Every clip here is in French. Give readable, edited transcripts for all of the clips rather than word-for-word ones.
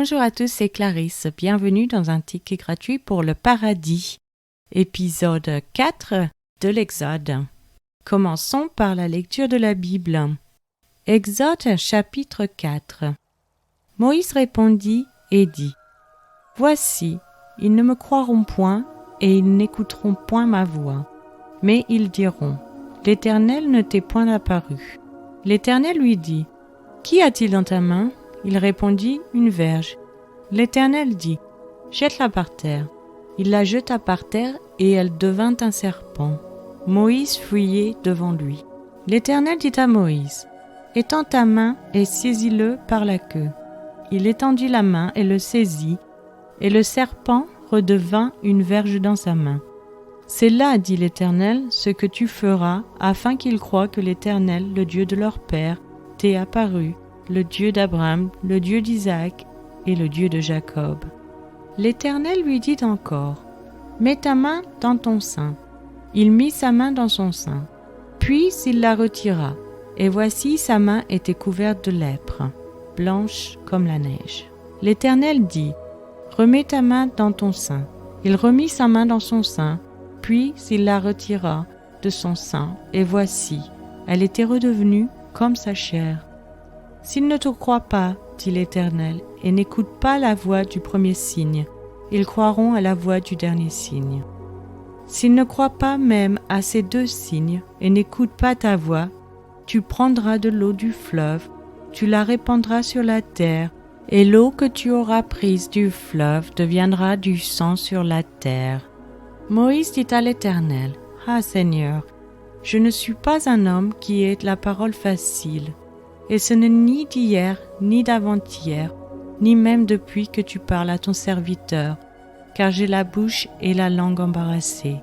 Bonjour à tous, c'est Clarisse. Bienvenue dans un ticket gratuit pour le paradis. Épisode 4 de l'Exode. Commençons par la lecture de la Bible. Exode chapitre 4. Moïse répondit et dit : Voici, ils ne me croiront point et ils n'écouteront point ma voix. Mais ils diront : L'Éternel ne t'est point apparu. L'Éternel lui dit : Qu'y a-t-il dans ta main ? Il répondit : Une verge. L'Éternel dit : Jette-la par terre. Il la jeta par terre et elle devint un serpent. Moïse fuyait devant lui. L'Éternel dit à Moïse : Étends ta main et saisis-le par la queue. Il étendit la main et le saisit, et le serpent redevint une verge dans sa main. C'est là, dit l'Éternel, ce que tu feras, afin qu'ils croient que l'Éternel, le Dieu de leur père, t'est apparu, le Dieu d'Abraham, le Dieu d'Isaac et le Dieu de Jacob. L'Éternel lui dit encore : Mets ta main dans ton sein. Il mit sa main dans son sein. Puis il la retira, et voici sa main était couverte de lèpre, blanche comme la neige. L'Éternel dit : Remets ta main dans ton sein. Il remit sa main dans son sein, puis il la retira de son sein, et voici, elle était redevenue comme sa chair. S'ils ne te croient pas, dit l'Éternel, et n'écoutent pas la voix du premier signe, ils croiront à la voix du dernier signe. S'ils ne croient pas même à ces deux signes, et n'écoutent pas ta voix, tu prendras de l'eau du fleuve, tu la répandras sur la terre, et l'eau que tu auras prise du fleuve deviendra du sang sur la terre. Moïse dit à l'Éternel : Ah Seigneur, je ne suis pas un homme qui ait la parole facile, et ce n'est ni d'hier, ni d'avant-hier, ni même depuis que tu parles à ton serviteur, car j'ai la bouche et la langue embarrassées.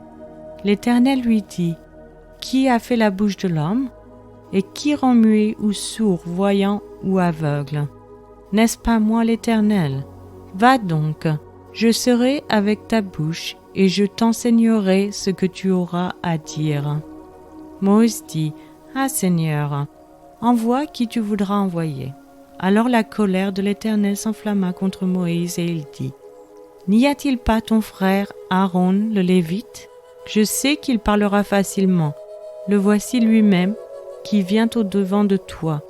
L'Éternel lui dit : Qui a fait la bouche de l'homme ? Et qui rend muet ou sourd, voyant ou aveugle ? N'est-ce pas moi l'Éternel ? Va donc, je serai avec ta bouche, et je t'enseignerai ce que tu auras à dire. Moïse dit : Ah Seigneur, envoie qui tu voudras envoyer. Alors la colère de l'Éternel s'enflamma contre Moïse et il dit : N'y a-t-il pas ton frère Aaron le Lévite ? Je sais qu'il parlera facilement. Le voici lui-même qui vient au-devant de toi.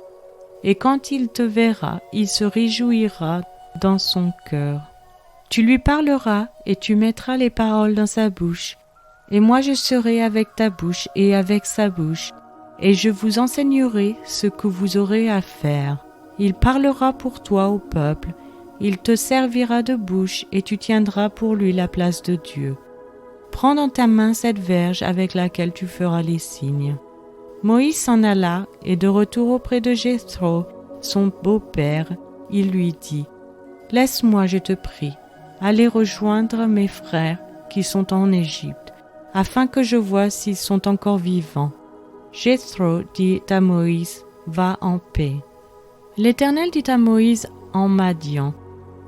Et quand il te verra, il se réjouira dans son cœur. Tu lui parleras et tu mettras les paroles dans sa bouche. Et moi je serai avec ta bouche et avec sa bouche, et je vous enseignerai ce que vous aurez à faire. Il parlera pour toi au peuple, il te servira de bouche et tu tiendras pour lui la place de Dieu. Prends dans ta main cette verge avec laquelle tu feras les signes. Moïse s'en alla et de retour auprès de Jéthro, son beau-père, il lui dit : Laisse-moi, je te prie, aller rejoindre mes frères qui sont en Égypte, afin que je voie s'ils sont encore vivants. Jéthro dit à Moïse : Va en paix. L'Éternel dit à Moïse en Madian :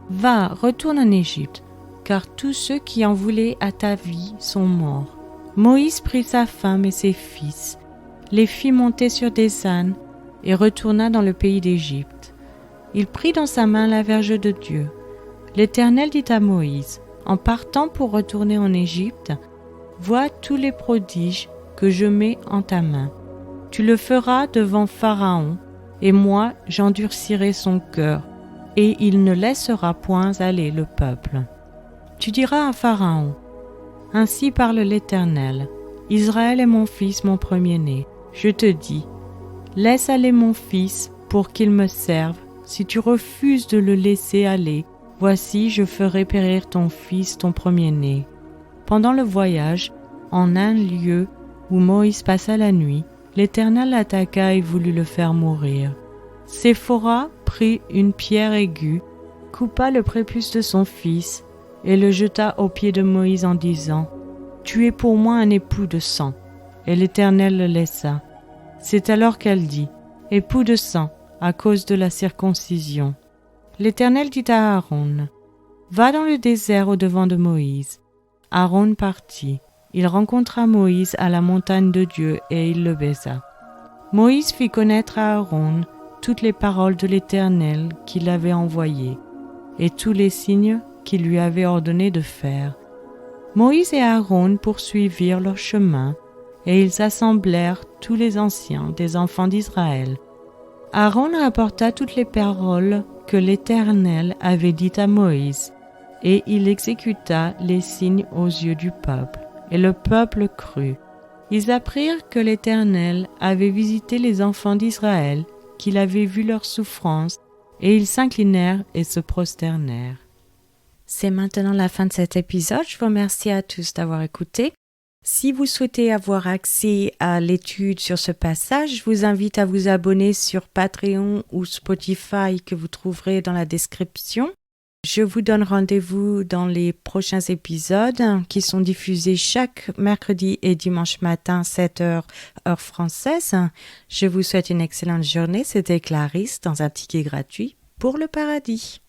Va, retourne en Égypte, car tous ceux qui en voulaient à ta vie sont morts. Moïse prit sa femme et ses fils, les fit monter sur des ânes et retourna dans le pays d'Égypte. Il prit dans sa main la verge de Dieu. L'Éternel dit à Moïse : En partant pour retourner en Égypte, vois tous les prodiges que je mets en ta main. Tu le feras devant Pharaon, et moi j'endurcirai son cœur, et il ne laissera point aller le peuple. Tu diras à Pharaon : Ainsi parle l'Éternel, Israël est mon fils, mon premier-né. Je te dis : Laisse aller mon fils pour qu'il me serve. Si tu refuses de le laisser aller, voici, je ferai périr ton fils, ton premier-né. Pendant le voyage, en un lieu où Moïse passa la nuit, l'Éternel l'attaqua et voulut le faire mourir. Séphora prit une pierre aiguë, coupa le prépuce de son fils et le jeta aux pieds de Moïse en disant : Tu es pour moi un époux de sang. Et l'Éternel le laissa. C'est alors qu'elle dit : Époux de sang, à cause de la circoncision. L'Éternel dit à Aaron : Va dans le désert au-devant de Moïse. Aaron partit. Il rencontra Moïse à la montagne de Dieu et il le baisa. Moïse fit connaître à Aaron toutes les paroles de l'Éternel qu'il avait envoyées. et tous les signes qu'il lui avait ordonné de faire. Moïse et Aaron poursuivirent leur chemin, et ils assemblèrent tous les anciens des enfants d'Israël. Aaron rapporta toutes les paroles que l'Éternel avait dites à Moïse, et il exécuta les signes aux yeux du peuple, et le peuple crut. Ils apprirent que l'Éternel avait visité les enfants d'Israël, qu'il avait vu leurs souffrances, et ils s'inclinèrent et se prosternèrent. C'est maintenant la fin de cet épisode. Je vous remercie à tous d'avoir écouté. Si vous souhaitez avoir accès à l'étude sur ce passage, je vous invite à vous abonner sur Patreon ou Spotify que vous trouverez dans la description. Je vous donne rendez-vous dans les prochains épisodes qui sont diffusés chaque mercredi et dimanche matin, 7h, heure française. Je vous souhaite une excellente journée. C'était Clarisse dans un ticket gratuit pour le paradis.